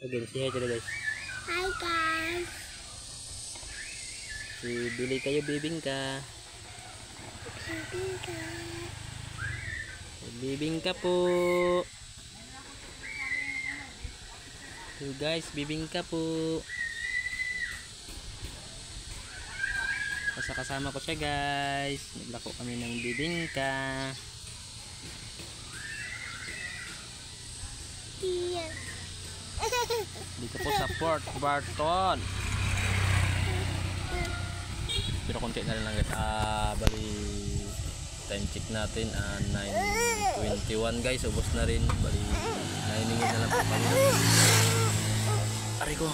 Okay, say hi to the guys. Hi guys. Si Bili kayo bibingka. Bibingka. Bibingka po. So guys, bibingka po. Kasama ko siya guys. Naglako kami ng bibingka. Yes. Dito po sa Port Barton. Pero konti na rin lang guys. Bali time check natin 9:21 guys. Ubos na rin. Bali 9 minutes na lang po kami. Aray ko.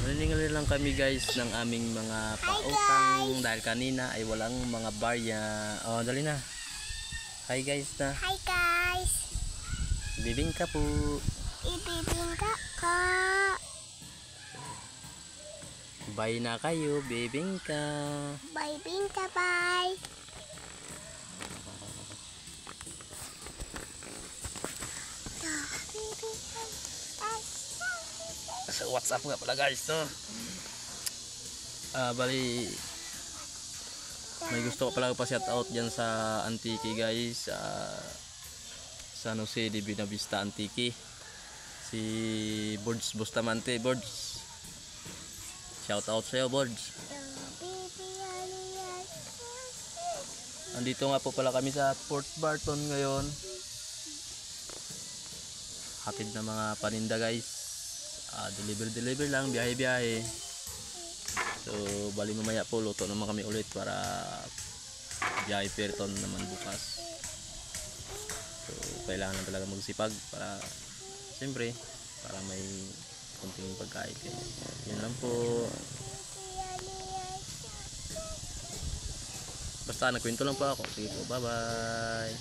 Naningal lang kami guys ng aming mga pautang dahil kanina ay walang mga barya. Oh, dali na. Hi guys na. Hi guys. Bibingka po. Ibibingka ko. Bye na kayo, bibingka. Bye bingka bye. Sa WhatsApp nga pala guys, no? Bali may gusto ko pala pa shout out dyan sa Antique guys, San Jose de Buenavista Antique, si Bords Bustamante. Bords, shout out sa'yo Bords. Andito nga po pala kami sa Port Barton ngayon, hatid na mga paninda guys. Deliver lang, biyahe. So bali mamaya po luto naman kami ulit para biyahe Perton naman bukas. So kailangan talaga magsipag para siyempre para may kunting pagkain. Yun lang po. Basta nagkwento lang po ako. Sige po, bye bye.